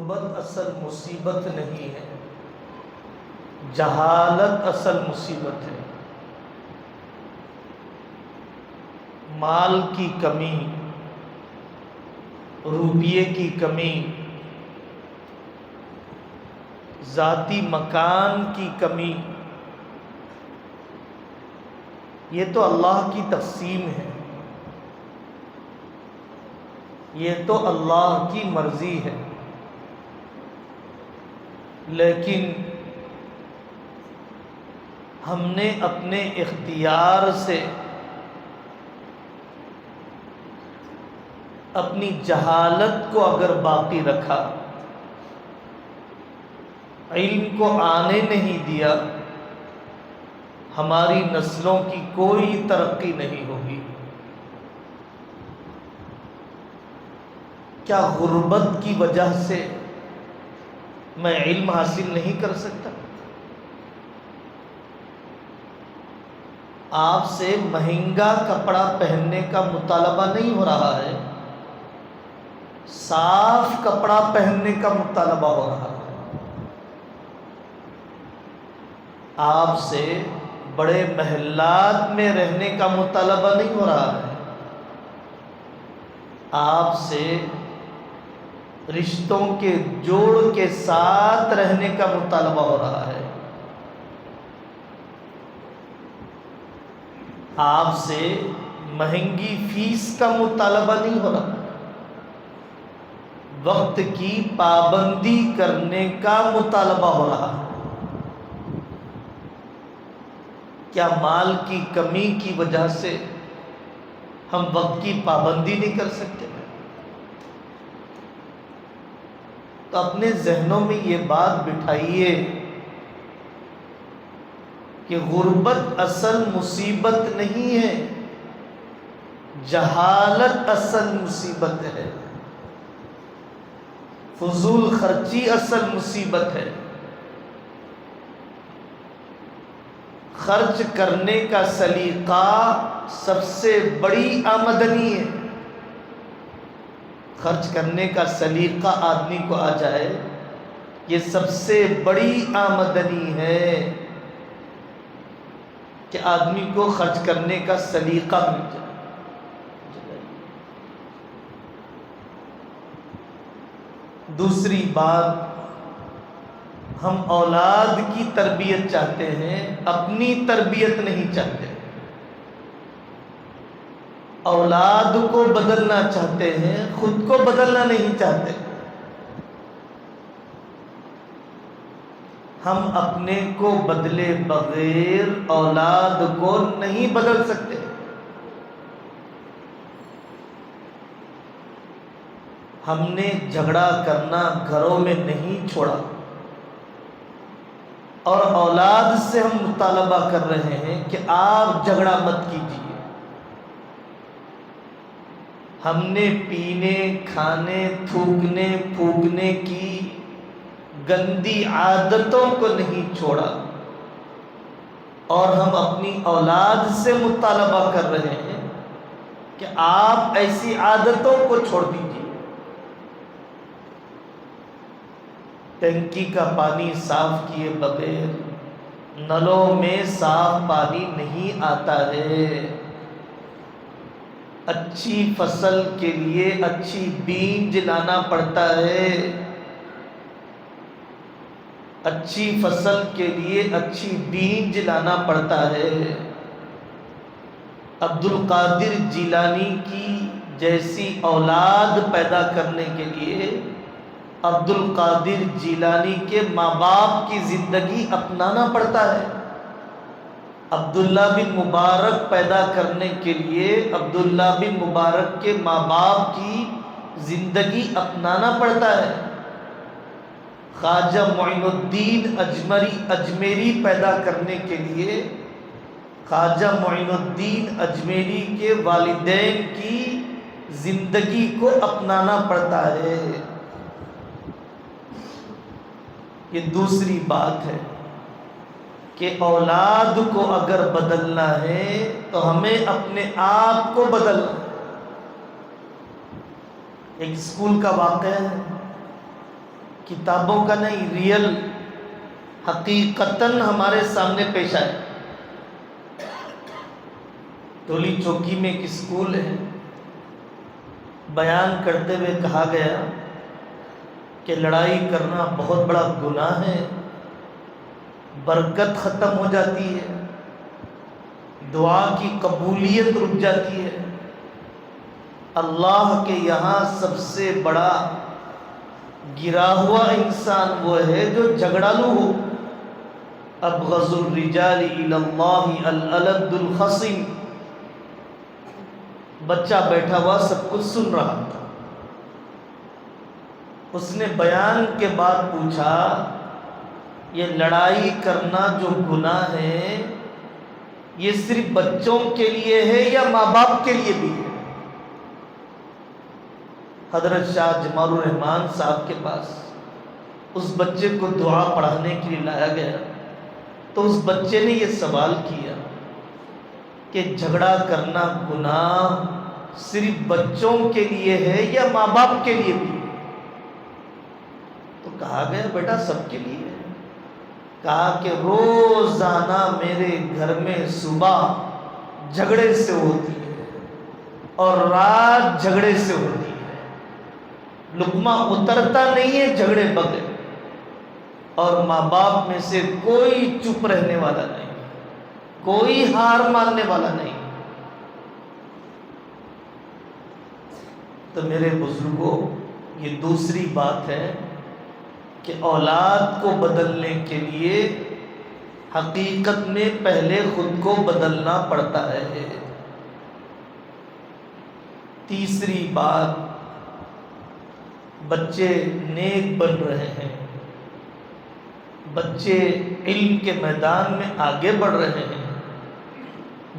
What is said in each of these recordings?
غربت اصل مصیبت نہیں ہے، جہالت اصل مصیبت ہے۔ مال کی کمی، روپیے کی کمی، ذاتی مکان کی کمی، یہ تو اللہ کی تقسیم ہے، یہ تو اللہ کی مرضی ہے۔ لیکن ہم نے اپنے اختیار سے اپنی جہالت کو اگر باقی رکھا، علم کو آنے نہیں دیا، ہماری نسلوں کی کوئی ترقی نہیں ہوگی۔ کیا غربت کی وجہ سے میں علم حاصل نہیں کر سکتا؟ آپ سے مہنگا کپڑا پہننے کا مطالبہ نہیں ہو رہا ہے، صاف کپڑا پہننے کا مطالبہ ہو رہا ہے۔ آپ سے بڑے محلات میں رہنے کا مطالبہ نہیں ہو رہا ہے، آپ سے رشتوں کے جوڑ کے ساتھ رہنے کا مطالبہ ہو رہا ہے، آپ سے مہنگی فیس کا مطالبہ نہیں ہو رہا، وقت کی پابندی کرنے کا مطالبہ ہو رہا ہے۔ کیا مال کی کمی کی وجہ سے ہم وقت کی پابندی نہیں کر سکتے؟ تو اپنے ذہنوں میں یہ بات بٹھائیے کہ غربت اصل مصیبت نہیں ہے، جہالت اصل مصیبت ہے، فضول خرچی اصل مصیبت ہے۔ خرچ کرنے کا سلیقہ سب سے بڑی آمدنی ہے۔ خرچ کرنے کا سلیقہ آدمی کو آ جائے، یہ سب سے بڑی آمدنی ہے کہ آدمی کو خرچ کرنے کا سلیقہ مل جائے۔ دوسری بات، ہم اولاد کی تربیت چاہتے ہیں، اپنی تربیت نہیں چاہتے۔ اولاد کو بدلنا چاہتے ہیں، خود کو بدلنا نہیں چاہتے۔ ہم اپنے کو بدلے بغیر اولاد کو نہیں بدل سکتے۔ ہم نے جھگڑا کرنا گھروں میں نہیں چھوڑا، اور اولاد سے ہم مطالبہ کر رہے ہیں کہ آپ جھگڑا مت کیجیے۔ ہم نے پینے، کھانے، تھوکنے، پھونکنے کی گندی عادتوں کو نہیں چھوڑا، اور ہم اپنی اولاد سے مطالبہ کر رہے ہیں کہ آپ ایسی عادتوں کو چھوڑ دیجیے۔ ٹنکی کا پانی صاف کیے بغیر نلوں میں صاف پانی نہیں آتا ہے۔ اچھی فصل کے لیے اچھی بیج لانا پڑتا ہے، اچھی فصل کے لیے اچھی بیج لانا پڑتا ہے۔ عبد القادر جیلانی کی جیسی اولاد پیدا کرنے کے لیے عبد القادر جیلانی کے ماں باپ کی زندگی اپنانا پڑتا ہے۔ عبداللہ بن مبارک پیدا کرنے کے لیے عبداللہ بن مبارک کے ماں باپ کی زندگی اپنانا پڑتا ہے۔ خواجہ معین الدین اجمیری پیدا کرنے کے لیے خواجہ معین الدین اجمیری کے والدین کی زندگی کو اپنانا پڑتا ہے۔ یہ دوسری بات ہے کہ اولاد کو اگر بدلنا ہے تو ہمیں اپنے آپ کو بدلنا ہے۔ ایک اسکول کا واقعہ ہے، کتابوں کا نہیں، ریئل حقیقتاً ہمارے سامنے پیش آئے۔ ٹولی چوکی میں ایک اسکول ہے، بیان کرتے ہوئے کہا گیا کہ لڑائی کرنا بہت بڑا گناہ ہے، برکت ختم ہو جاتی ہے، دعا کی قبولیت رک جاتی ہے، اللہ کے یہاں سب سے بڑا گرا ہوا انسان وہ ہے جو جھگڑالو ہو۔ ابغض الرجال الی اللہ الالد الخصم۔ بچہ بیٹھا ہوا سب کچھ سن رہا تھا، اس نے بیان کے بعد پوچھا یہ لڑائی کرنا جو گناہ ہے یہ صرف بچوں کے لیے ہے یا ماں باپ کے لیے بھی ہے؟ حضرت شاہ جمال الرحمان صاحب کے پاس اس بچے کو دعا پڑھانے کے لیے لایا گیا تو اس بچے نے یہ سوال کیا کہ جھگڑا کرنا گناہ صرف بچوں کے لیے ہے یا ماں باپ کے لیے بھی ہے؟ تو کہا گیا بیٹا سب کے لیے ہے۔ کہا کہ روزانہ میرے گھر میں صبح جھگڑے سے ہوتی ہے اور رات جھگڑے سے ہوتی ہے، لقمہ اترتا نہیں ہے جھگڑے بغیر، اور ماں باپ میں سے کوئی چپ رہنے والا نہیں، کوئی ہار ماننے والا نہیں۔ تو میرے بزرگوں، یہ دوسری بات ہے کہ اولاد کو بدلنے کے لیے حقیقت میں پہلے خود کو بدلنا پڑتا ہے۔ تیسری بات، بچے نیک بن رہے ہیں، بچے علم کے میدان میں آگے بڑھ رہے ہیں،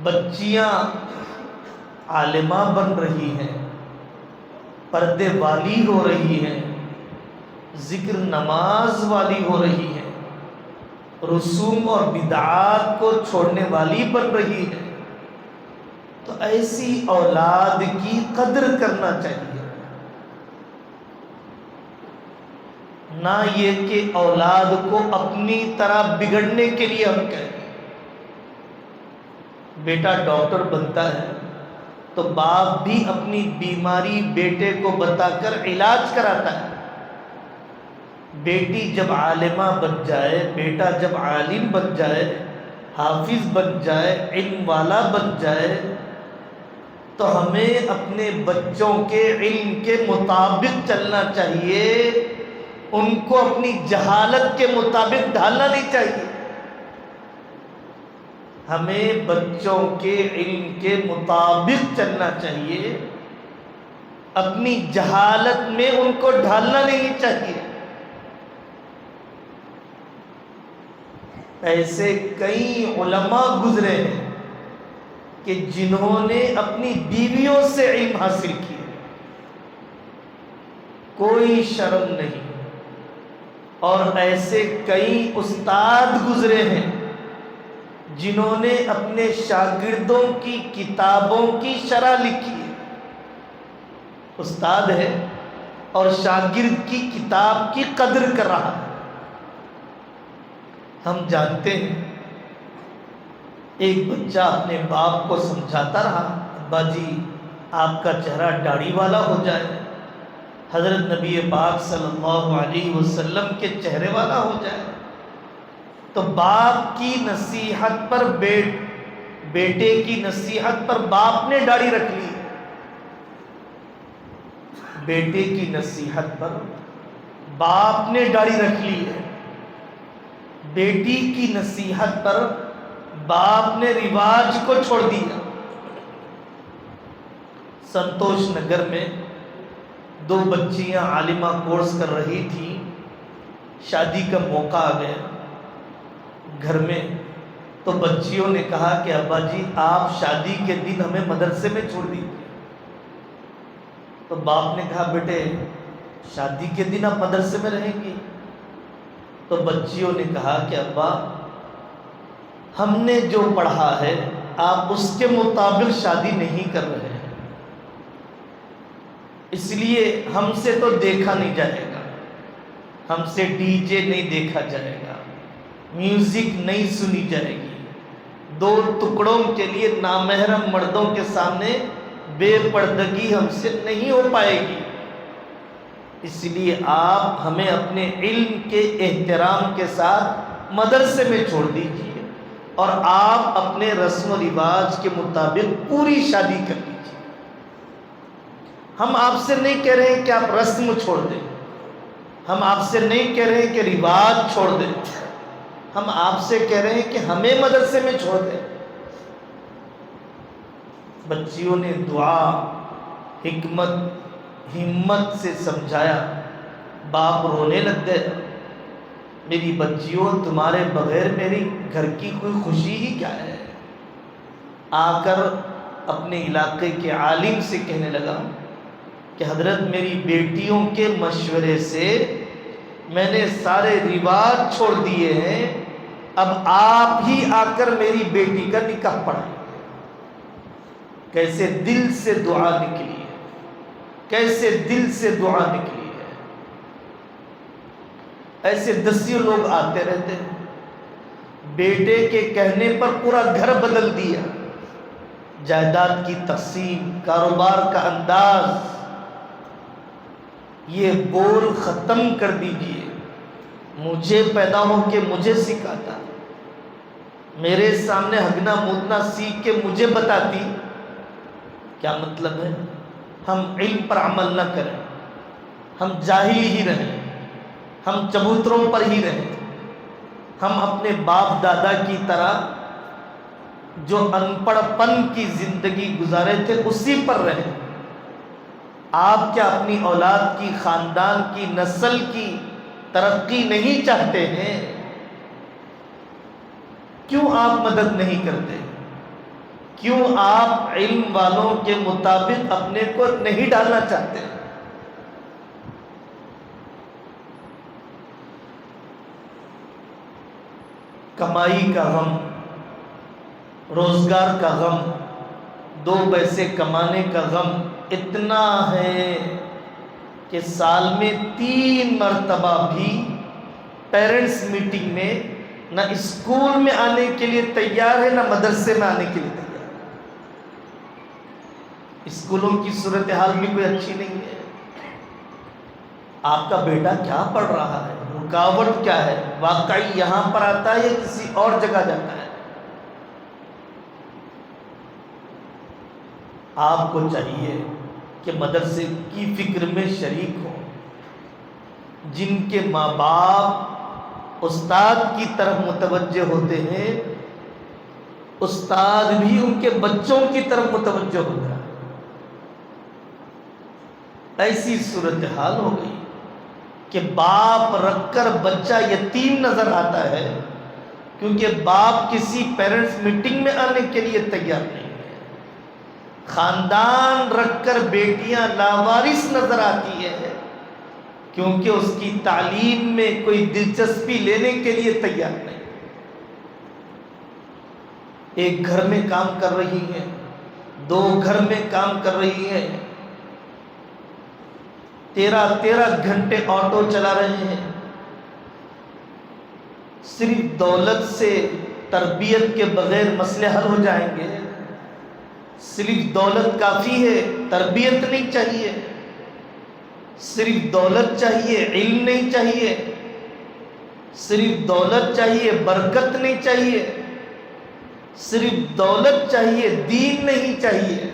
بچیاں عالمہ بن رہی ہیں، پردے والی ہو رہی ہیں، ذکر نماز والی ہو رہی ہے، رسوم اور بدعات کو چھوڑنے والی بن رہی ہے، تو ایسی اولاد کی قدر کرنا چاہیے، نہ یہ کہ اولاد کو اپنی طرح بگڑنے کے لیے ہم کہیں۔ بیٹا ڈاکٹر بنتا ہے تو باپ بھی اپنی بیماری بیٹے کو بتا کر علاج کراتا ہے، بیٹی جب عالمہ بن جائے، بیٹا جب عالم بن جائے، حافظ بن جائے، علم والا بن جائے، تو ہمیں اپنے بچوں کے علم کے مطابق چلنا چاہیے، ان کو اپنی جہالت کے مطابق ڈھالنا نہیں چاہیے۔ ہمیں بچوں کے علم کے مطابق چلنا چاہیے، اپنی جہالت میں ان کو ڈھالنا نہیں چاہیے۔ ایسے کئی علماء گزرے ہیں کہ جنہوں نے اپنی بیویوں سے علم حاصل کیا، کوئی شرم نہیں، اور ایسے کئی استاد گزرے ہیں جنہوں نے اپنے شاگردوں کی کتابوں کی شرح لکھی ہے۔ استاد ہے اور شاگرد کی کتاب کی قدر کر رہا ہے۔ ہم جانتے ہیں ایک بچہ اپنے باپ کو سمجھاتا رہا، ابا جی آپ کا چہرہ داڑھی والا ہو جائے، حضرت نبی پاک صلی اللہ علیہ وسلم کے چہرے والا ہو جائے۔ تو باپ کی نصیحت پر بیٹے کی نصیحت پر باپ نے داڑھی رکھ لی، بیٹے کی نصیحت پر باپ نے داڑھی رکھ لی ہے، بیٹی کی نصیحت پر باپ نے رواج کو چھوڑ دیا۔ سنتوش نگر میں دو بچیاں عالمہ کورس کر رہی تھیں، شادی کا موقع آ گیا گھر میں، تو بچیوں نے کہا کہ ابا جی آپ شادی کے دن ہمیں مدرسے میں چھوڑ دیجیے۔ تو باپ نے کہا بیٹے شادی کے دن آپ مدرسے میں رہیں گی؟ تو بچیوں نے کہا کہ ابا ہم نے جو پڑھا ہے آپ اس کے مطابق شادی نہیں کر رہے ہیں، اس لیے ہم سے تو دیکھا نہیں جائے گا۔ ہم سے ڈی جے نہیں دیکھا جائے گا، میوزک نہیں سنی جائے گی، دو ٹکڑوں کے لیے نامحرم مردوں کے سامنے بے پردگی ہم سے نہیں ہو پائے گی۔ اس لیے آپ ہمیں اپنے علم کے احترام کے ساتھ مدرسے میں چھوڑ دیجیے اور آپ اپنے رسم و رواج کے مطابق پوری شادی کر لیجیے۔ ہم آپ سے نہیں کہہ رہے ہیں کہ آپ رسم چھوڑ دیں، ہم آپ سے نہیں کہہ رہے ہیں کہ رواج چھوڑ دیں، ہم آپ سے کہہ رہے ہیں کہ ہمیں مدرسے میں چھوڑ دیں۔ بچیوں نے دعا، حکمت، ہمت سے سمجھایا، باپ رونے لگ گئے، میری بچیوں تمہارے بغیر میری گھر کی کوئی خوشی ہی کیا ہے۔ آ کر اپنے علاقے کے عالم سے کہنے لگا کہ حضرت میری بیٹیوں کے مشورے سے میں نے سارے رواج چھوڑ دیے ہیں، اب آپ ہی آ کر میری بیٹی کا نکاح پڑھائیں۔ کیسے دل سے دعا نکلی ہے، کیسے دل سے دعا نکلی ہے۔ ایسے دسیوں لوگ آتے رہتے ہیں، بیٹے کے کہنے پر پورا گھر بدل دیا، جائیداد کی تقسیم، کاروبار کا انداز، یہ بول ختم کر دیجئے۔ مجھے پیدا ہو کے مجھے سکھاتا، میرے سامنے ہگنا مودنا سیکھ کے مجھے بتاتی، کیا مطلب ہے؟ ہم علم پر عمل نہ کریں، ہم جاہل ہی رہیں، ہم چبوتروں پر ہی رہیں، ہم اپنے باپ دادا کی طرح جو ان پڑھ پن کی زندگی گزارے تھے اسی پر رہیں۔ آپ کیا اپنی اولاد کی، خاندان کی، نسل کی ترقی نہیں چاہتے ہیں؟ کیوں آپ مدد نہیں کرتے؟ کیوں آپ علم والوں کے مطابق اپنے کو نہیں ڈالنا چاہتے؟ کمائی کا غم، روزگار کا غم، دو پیسے کمانے کا غم اتنا ہے کہ سال میں 3 مرتبہ بھی پیرنٹس میٹنگ میں نہ اسکول میں آنے کے لیے تیار ہے، نہ مدرسے میں آنے کے لیے تیار ہے۔ اسکولوں کی صورتحال بھی کوئی اچھی نہیں ہے۔ آپ کا بیٹا کیا پڑھ رہا ہے، رکاوٹ کیا ہے، واقعی یہاں پر آتا ہے یا کسی اور جگہ جاتا ہے؟ آپ کو چاہیے کہ مدرسے کی فکر میں شریک ہوں۔ جن کے ماں باپ استاد کی طرف متوجہ ہوتے ہیں، استاد بھی ان کے بچوں کی طرف متوجہ ہوتا ہے۔ ایسی صورتحال ہو گئی کہ باپ رکھ کر بچہ یتیم نظر آتا ہے، کیونکہ باپ کسی پیرنٹس میٹنگ میں آنے کے لیے تیار نہیں ہے۔ خاندان رکھ کر بیٹیاں لاوارث نظر آتی ہے، کیونکہ اس کی تعلیم میں کوئی دلچسپی لینے کے لیے تیار نہیں۔ ایک گھر میں کام کر رہی ہے، 2 گھر میں کام کر رہی ہے، 13 گھنٹے آٹو چلا رہے ہیں۔ صرف دولت سے تربیت کے بغیر مسئلے حل ہو جائیں گے؟ صرف دولت کافی ہے، تربیت نہیں چاہیے؟ صرف دولت چاہیے، علم نہیں چاہیے؟ صرف دولت چاہیے، برکت نہیں چاہیے؟ صرف دولت چاہیے، دین نہیں چاہیے؟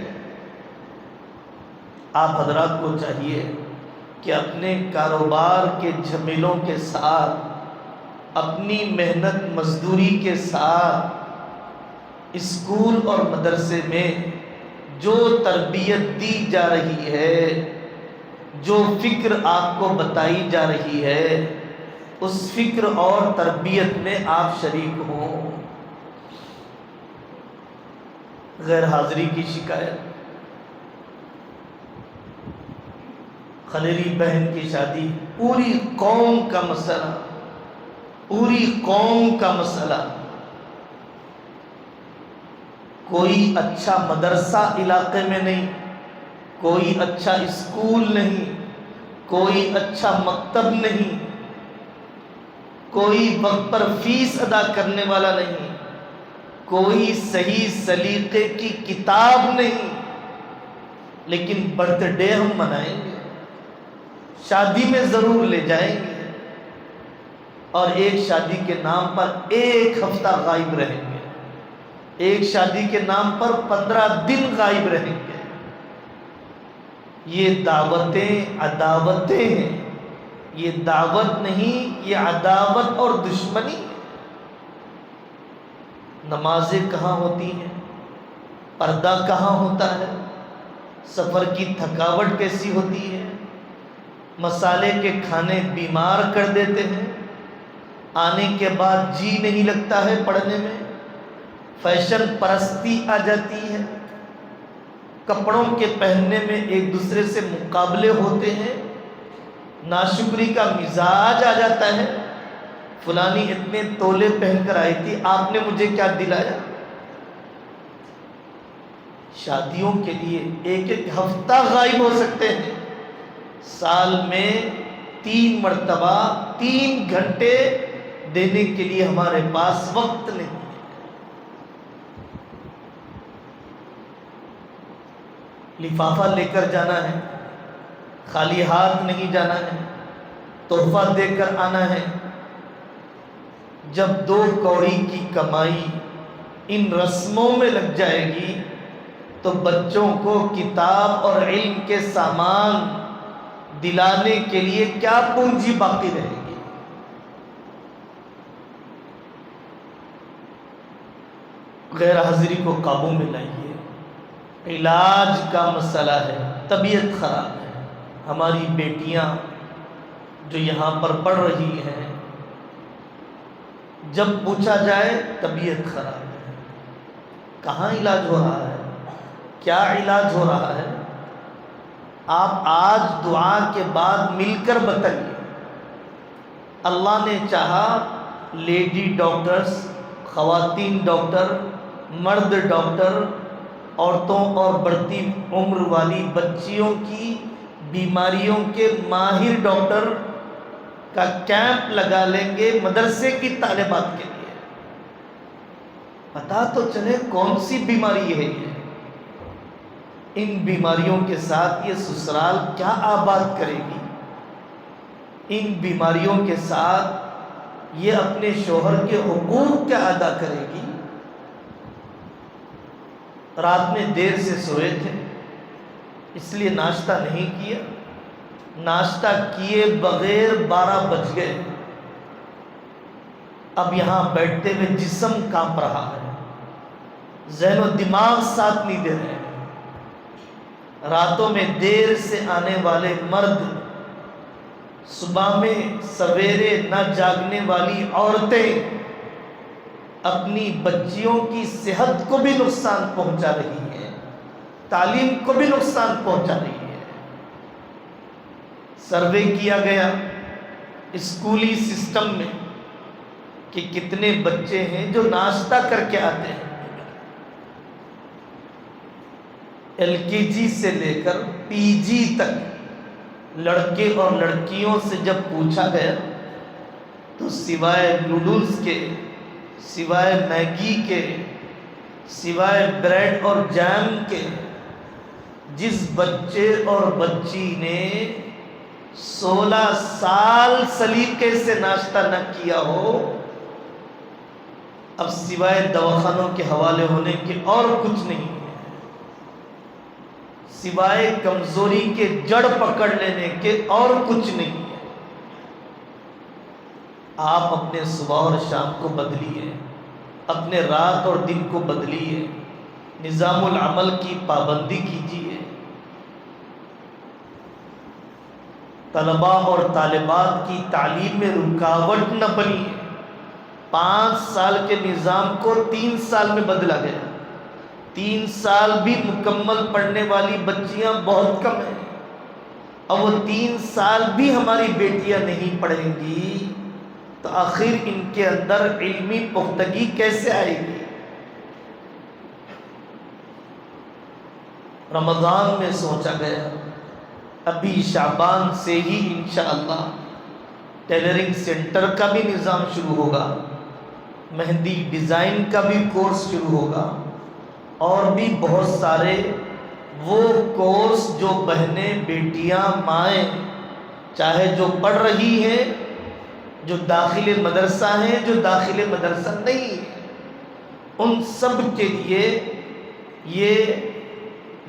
آپ حضرات کو چاہیے کہ اپنے کاروبار کے جھمیلوں کے ساتھ، اپنی محنت مزدوری کے ساتھ، اسکول اور مدرسے میں جو تربیت دی جا رہی ہے، جو فکر آپ کو بتائی جا رہی ہے، اس فکر اور تربیت میں آپ شریک ہوں۔ غیر حاضری کی شکایت، خلیری بہن کی شادی، پوری قوم کا مسئلہ، پوری قوم کا مسئلہ۔ کوئی اچھا مدرسہ علاقے میں نہیں، کوئی اچھا اسکول نہیں، کوئی اچھا مکتب نہیں، کوئی وقت پر فیس ادا کرنے والا نہیں، کوئی صحیح سلیقے کی کتاب نہیں، لیکن برتھ ڈے ہم منائیں گے، شادی میں ضرور لے جائیں گے، اور ایک شادی کے نام پر 1 ہفتہ غائب رہیں گے، ایک شادی کے نام پر 15 دن غائب رہیں گے۔ یہ دعوتیں عداوتیں ہیں، یہ دعوت نہیں، یہ عداوت اور دشمنی ہے۔ نمازیں کہاں ہوتی ہیں، پردہ کہاں ہوتا ہے، سفر کی تھکاوٹ کیسی ہوتی ہے، مسالے کے کھانے بیمار کر دیتے ہیں، آنے کے بعد جی نہیں لگتا ہے پڑھنے میں، فیشن پرستی آ جاتی ہے، کپڑوں کے پہننے میں ایک دوسرے سے مقابلے ہوتے ہیں، ناشکری کا مزاج آ جاتا ہے، فلانی اتنے تولے پہن کر آئی تھی، آپ نے مجھے کیا دلایا۔ شادیوں کے لیے 1 ہفتہ غائب ہو سکتے ہیں، سال میں 3 مرتبہ 3 گھنٹے دینے کے لیے ہمارے پاس وقت نہیں ہے۔ لفافہ لے کر جانا ہے، خالی ہاتھ نہیں جانا ہے، تحفہ دے کر آنا ہے۔ جب 2 کوڑی کی کمائی ان رسموں میں لگ جائے گی تو بچوں کو کتاب اور علم کے سامان دلانے کے لیے کیا پونجی باقی رہے گی؟ غیر حاضری کو قابو میں لائیے۔ علاج کا مسئلہ ہے، طبیعت خراب ہے، ہماری بیٹیاں جو یہاں پر پڑھ رہی ہیں، جب پوچھا جائے طبیعت خراب ہے، کہاں علاج ہو رہا ہے، کیا علاج ہو رہا ہے؟ آپ آج دعا کے بعد مل کر بتائیے۔ اللہ نے چاہا لیڈی ڈاکٹرز، خواتین ڈاکٹر، مرد ڈاکٹر، عورتوں اور بڑھتی عمر والی بچیوں کی بیماریوں کے ماہر ڈاکٹر کا کیمپ لگا لیں گے مدرسے کی طالبات کے لیے، پتہ تو چلے کون سی بیماری ہے یہ۔ ان بیماریوں کے ساتھ یہ سسرال کیا آباد کرے گی، ان بیماریوں کے ساتھ یہ اپنے شوہر کے حقوق کیا ادا کرے گی۔ رات میں دیر سے سوئے تھے، اس لیے ناشتہ نہیں کیا، ناشتہ کیے بغیر 12 بج گئے، اب یہاں بیٹھتے ہوئے جسم کانپ رہا ہے، ذہن و دماغ ساتھ نہیں دے رہے ہیں۔ راتوں میں دیر سے آنے والے مرد، صبح میں سویرے نہ جاگنے والی عورتیں اپنی بچیوں کی صحت کو بھی نقصان پہنچا رہی ہیں، تعلیم کو بھی نقصان پہنچا رہی ہے۔ سروے کیا گیا اسکولی سسٹم میں کہ کتنے بچے ہیں جو ناشتہ کر کے آتے ہیں۔ LKG سے لے کر PG تک لڑکے اور لڑکیوں سے جب پوچھا گیا تو سوائے نوڈلز کے، سوائے میگی کے، سوائے بریڈ اور جیم کے، جس بچے اور بچی نے 16 سال سلیقے سے ناشتہ نہ کیا ہو، اب سوائے دواخانوں کے حوالے ہونے کے اور کچھ نہیں ہے، سوائے کمزوری کے جڑ پکڑ لینے کے اور کچھ نہیں ہے۔ آپ اپنے صبح اور شام کو بدلیے، اپنے رات اور دن کو بدلیے، نظام العمل کی پابندی کیجیے۔ طلباء اور طالبات کی تعلیم میں رکاوٹ نہ بنیے۔ 5 سال کے نظام کو 3 سال میں بدلا گیا، 3 سال بھی مکمل پڑھنے والی بچیاں بہت کم ہیں، اور وہ 3 سال بھی ہماری بیٹیاں نہیں پڑھیں گی تو آخر ان کے اندر علمی پختگی کیسے آئے گی؟ رمضان میں سوچا گیا ابھی شعبان سے ہی انشاءاللہ ٹیلرنگ سینٹر کا بھی نظام شروع ہوگا، مہندی ڈیزائن کا بھی کورس شروع ہوگا، اور بھی بہت سارے وہ کورس جو بہنیں، بیٹیاں، مائیں، چاہے جو پڑھ رہی ہیں، جو داخل مدرسہ ہیں، جو داخل مدرسہ نہیں ہیں، ان سب کے لیے یہ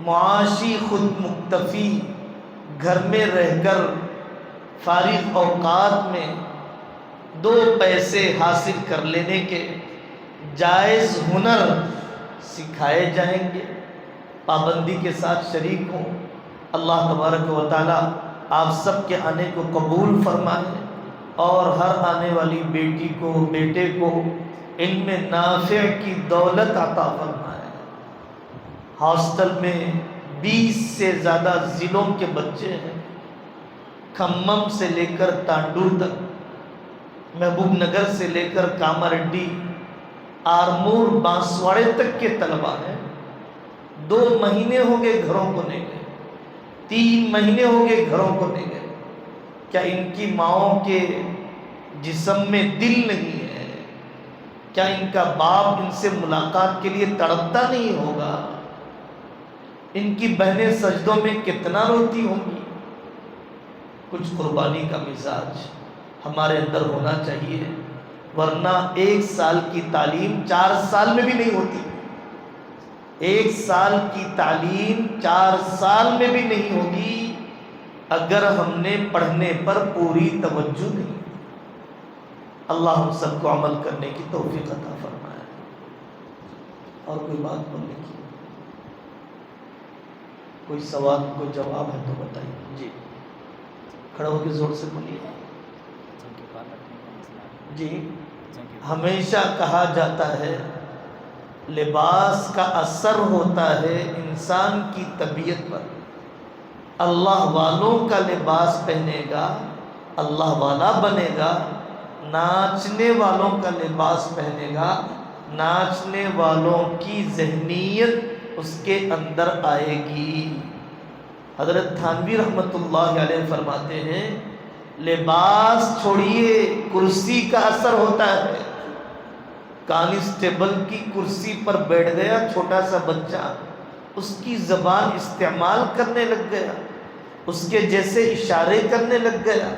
معاشی خود مکتفی، گھر میں رہ کر فارغ اوقات میں 2 پیسے حاصل کر لینے کے جائز ہنر سکھائے جائیں گے۔ پابندی کے ساتھ شریک ہوں۔ اللہ تبارک و تعالی آپ سب کے آنے کو قبول فرمائے، اور ہر آنے والی بیٹی کو، بیٹے کو علم نافع کی دولت عطا فرمائے۔ ہاسٹل میں 20 سے زیادہ ضلعوں کے بچے ہیں، کھمم سے لے کر تانڈور تک، محبوب نگر سے لے کر کاماریڈی، آرمور، بانسواڑے تک کے طلباء ہیں۔ 2 مہینے ہو گئے گھروں کو نہیں گئے، 3 مہینے ہو گئے گھروں کو نہیں گئے۔ کیا ان کی ماؤں کے جسم میں دل نہیں ہے؟ کیا ان کا باپ ان سے ملاقات کے لیے تڑپتا نہیں ہوگا؟ ان کی بہنیں سجدوں میں کتنا روتی ہوں گی؟ کچھ قربانی کا مزاج ہمارے اندر ہونا چاہیے، ورنہ 1 سال کی تعلیم 4 سال میں بھی نہیں ہوتی۔ 1 سال کی تعلیم 4 سال میں بھی نہیں ہوگی اگر ہم نے پڑھنے پر پوری توجہ نہیں۔ اللہ ہم سب کو عمل کرنے کی توفیق عطا فرمائے۔ اور کوئی بات بولنے کی، کوئی سوال، کوئی جواب ہے تو بتائیے۔ جی کھڑا ہو کے زور سے بولیے۔ جی ہمیشہ کہا جاتا ہے لباس کا اثر ہوتا ہے انسان کی طبیعت پر۔ اللہ والوں کا لباس پہنے گا اللہ والا بنے گا، ناچنے والوں کا لباس پہنے گا ناچنے والوں کی ذہنیت اس کے اندر آئے گی۔ حضرت تھانوی رحمۃ اللہ علیہ فرماتے ہیں لباس چھوڑیے، کرسی کا اثر ہوتا ہے۔ کانسٹیبل کی کرسی پر بیٹھ گیا چھوٹا سا بچہ، اس کی زبان استعمال کرنے لگ گیا، اس کے جیسے اشارے کرنے لگ گیا۔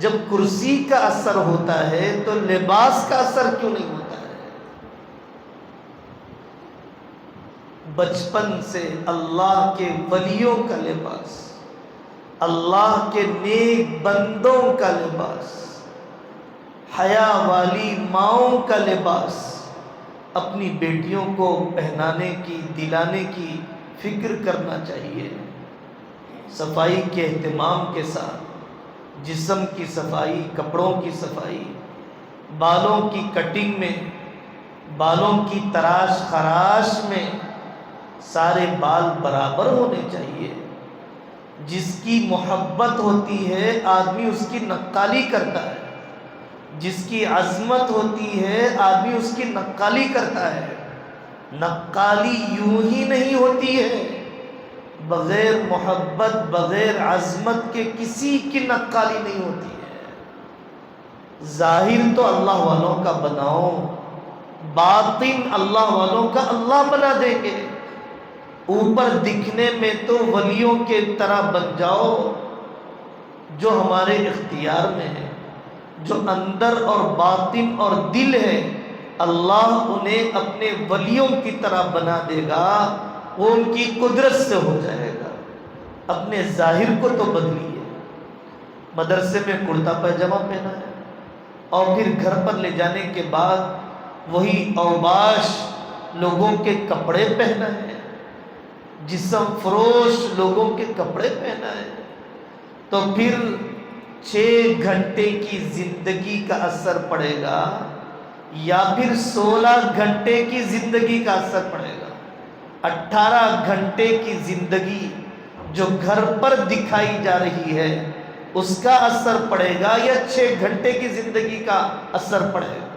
جب کرسی کا اثر ہوتا ہے تو لباس کا اثر کیوں نہیں ہوتا ہے؟ بچپن سے اللہ کے ولیوں کا لباس، اللہ کے نیک بندوں کا لباس، حیا والی ماؤں کا لباس اپنی بیٹیوں کو پہنانے کی، دلانے کی فکر کرنا چاہیے۔ صفائی کے اہتمام کے ساتھ جسم کی صفائی، کپڑوں کی صفائی، بالوں کی کٹنگ میں، بالوں کی تراش خراش میں سارے بال برابر ہونے چاہیے۔ جس کی محبت ہوتی ہے آدمی اس کی نقالی کرتا ہے، جس کی عظمت ہوتی ہے آدمی اس کی نقالی کرتا ہے۔ نقالی یوں ہی نہیں ہوتی ہے، بغیر محبت، بغیر عظمت کے کسی کی نقالی نہیں ہوتی ہے۔ ظاہر تو اللہ والوں کا بناؤ، باطن اللہ والوں کا اللہ بنا دیں گے۔ اوپر دکھنے میں تو ولیوں کے طرح بن جاؤ، جو ہمارے اختیار میں ہے، جو اندر اور باطن اور دل ہے اللہ انہیں اپنے ولیوں کی طرح بنا دے گا، وہ ان کی قدرت سے ہو جائے گا۔ اپنے ظاہر کو تو بدلیے۔ مدرسے میں کرتا پائجامہ پہنا ہے اور پھر گھر پر لے جانے کے بعد وہی اوباش لوگوں کے کپڑے پہنا ہے، جسم فروش لوگوں کے کپڑے پہنا ہے، تو پھر 6 گھنٹے کی زندگی کا اثر پڑے گا یا پھر 16 گھنٹے کی زندگی کا اثر پڑے گا؟ 18 گھنٹے کی زندگی جو گھر پر دکھائی جا رہی ہے اس کا اثر پڑے گا یا 6 گھنٹے کی زندگی کا اثر پڑے گا؟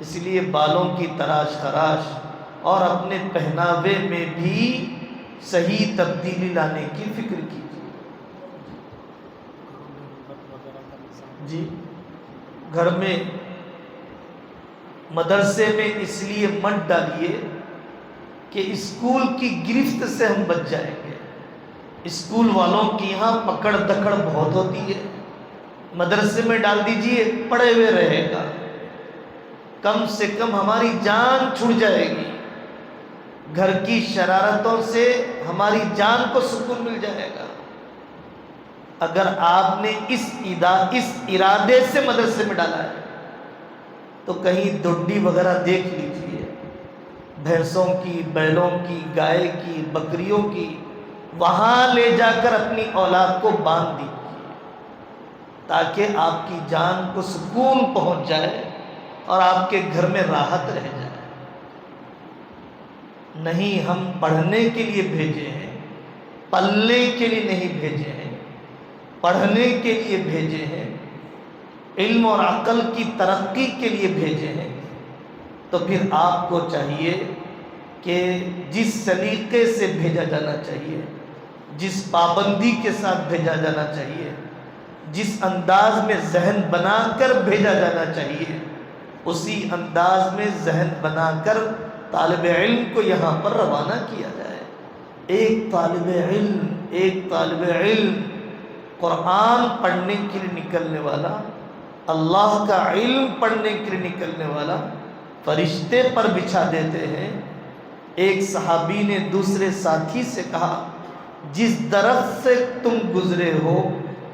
اس لیے بالوں کی تراش خراش اور اپنے پہناوے میں بھی صحیح تبدیلی لانے کی فکر کیجیے۔ جی گھر میں مدرسے میں اس لیے مت ڈالیے کہ اسکول کی گرفت سے ہم بچ جائیں گے. اسکول والوں کی یہاں پکڑ دکڑ بہت ہوتی ہے. مدرسے میں ڈال دیجئے پڑے ہوئے رہے گا, کم سے کم ہماری جان چھوٹ جائے گی. گھر کی شرارتوں سے ہماری جان کو سکون مل جائے گا. اگر آپ نے اس ارادے سے مدرسے میں ڈالا ہے تو کہیں ڈوڈی وغیرہ دیکھ لیجئے, بھینسوں کی, بیلوں کی, گائے کی, بکریوں کی, وہاں لے جا کر اپنی اولاد کو باندھ دیجیے تاکہ آپ کی جان کو سکون پہنچ جائے اور آپ کے گھر میں راحت رہ جائے. نہیں, ہم پڑھنے کے لیے بھیجے ہیں, پلنے کے لیے نہیں بھیجے ہیں, پڑھنے کے لیے بھیجے ہیں, علم اور عقل کی ترقی کے لیے بھیجے ہیں. تو پھر آپ کو چاہیے کہ جس سلیقے سے بھیجا جانا چاہیے, جس پابندی کے ساتھ بھیجا جانا چاہیے, جس انداز میں ذہن بنا کر بھیجا جانا چاہیے, اسی انداز میں ذہن بنا کر طالب علم کو یہاں پر روانہ کیا جائے. ایک طالب علم قرآن پڑھنے کے لیے نکلنے والا, اللہ کا علم پڑھنے کے لیے نکلنے والا, فرشتے پر بچھا دیتے ہیں. ایک صحابی نے دوسرے ساتھی سے کہا, جس درخت سے تم گزرے ہو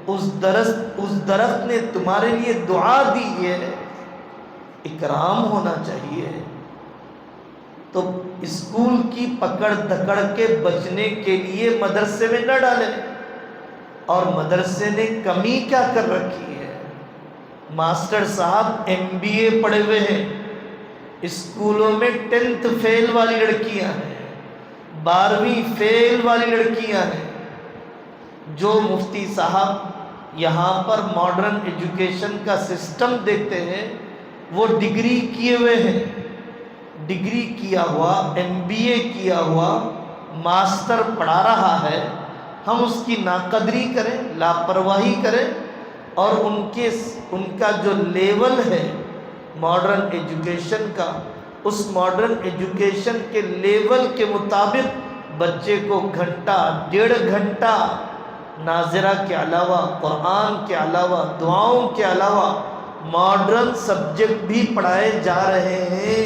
اس درخت نے تمہارے لیے دعا دی ہے, اکرام ہونا چاہیے. تو اسکول کی پکڑ دکڑ کے بچنے کے لیے مدرسے میں نہ ڈالیں. اور مدرسے نے کمی کیا کر رکھی ہے, ماسٹر صاحب MBA پڑھے ہوئے ہیں, اسکولوں میں 10th فیل والی لڑکیاں ہیں, 12ویں فیل والی لڑکیاں ہیں. جو مفتی صاحب یہاں پر ماڈرن ایجوکیشن کا سسٹم دیکھتے ہیں وہ ڈگری کیے ہوئے ہیں, ڈگری کیا ہوا, MBA کیا ہوا ماسٹر پڑھا رہا ہے. ہم اس کی ناقدری کریں, لاپرواہی کریں اور ان کا جو لیول ہے ماڈرن ایجوکیشن کا, اس ماڈرن ایجوکیشن کے لیول کے مطابق بچے کو گھنٹہ 1.5 گھنٹہ ناظرہ کے علاوہ, قرآن کے علاوہ, دعاؤں کے علاوہ ماڈرن سبجیکٹ بھی پڑھائے جا رہے ہیں.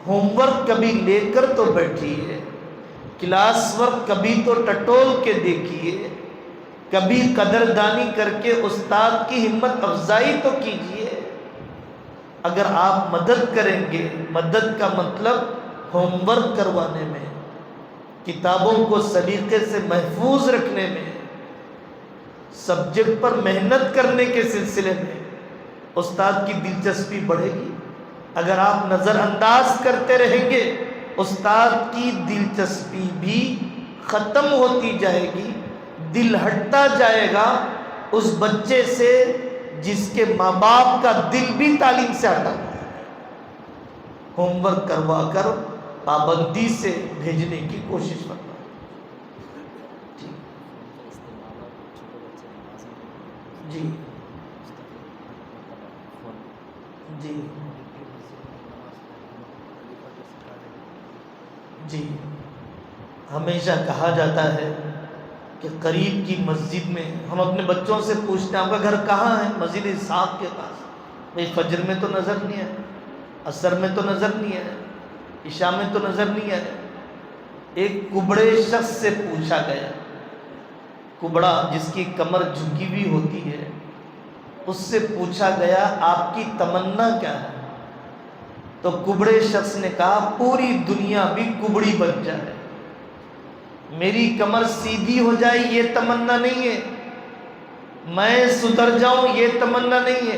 ہوم ورک کبھی لے کر تو بیٹھیے, کلاس ورک کبھی تو ٹٹول کے دیکھیے, کبھی قدردانی کر کے استاد کی ہمت افزائی تو کیجیے. اگر آپ مدد کریں گے, مدد کا مطلب ہوم ورک کروانے میں, کتابوں کو سلیقے سے محفوظ رکھنے میں, سبجیکٹ پر محنت کرنے کے سلسلے میں استاد کی دلچسپی بڑھے گی. اگر آپ نظر انداز کرتے رہیں گے استاد کی دلچسپی بھی ختم ہوتی جائے گی, دل ہٹتا جائے گا اس بچے سے جس کے ماں باپ کا دل بھی تعلیم سے ہٹا ہوا ہے. ہوم ورک کروا کر پابندی سے بھیجنے کی کوشش کرنا. جی جی جی ہمیشہ کہا جاتا ہے کہ قریب کی مسجد میں ہم اپنے بچوں سے پوچھتے ہیں آپ کا گھر کہاں ہے, مسجد اسحاق کے پاس. بھائی فجر میں تو نظر نہیں ہے, عصر میں تو نظر نہیں ہے, عشاء میں تو نظر نہیں ہے. ایک کبڑے شخص سے پوچھا گیا, کبڑا جس کی کمر جھکی ہوئی ہوتی ہے, اس سے پوچھا گیا آپ کی تمنا کیا ہے؟ تو کبڑے شخص نے کہا پوری دنیا بھی کبڑی بن جائے, میری کمر سیدھی ہو جائے یہ تمنا نہیں ہے, میں سدھر جاؤں یہ تمنا نہیں ہے,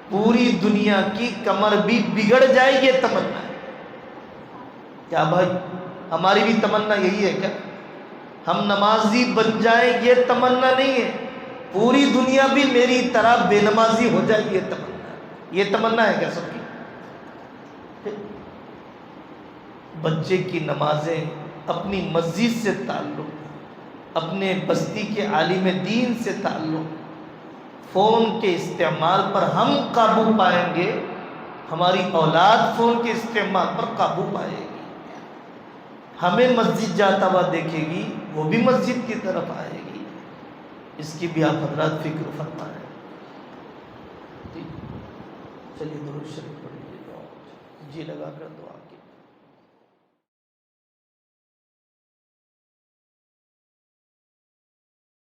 پوری دنیا کی کمر بھی بگڑ جائے یہ تمنا ہے. کیا بھائی ہماری بھی تمنا یہی ہے کیا؟ ہم نمازی بن جائیں یہ تمنا نہیں ہے, پوری دنیا بھی میری طرح بے نمازی ہو جائے یہ تمنا ہے. یہ تمنا ہے کیا سب کی؟ بچے کی نمازیں اپنی مسجد سے تعلق, اپنے بستی کے عالم دین سے تعلق, فون کے استعمال پر ہم قابو پائیں گے، ہماری اولاد فون کے استعمال پر قابو پائے گی. ہمیں مسجد جاتا ہوا دیکھے گی، وہ بھی مسجد کی طرف آئے گی. اس کی بھی آپ حضرات فکر فرمائیں. چلیے درود شریف پڑھ لیجیے، جی لگا کر دعا کی.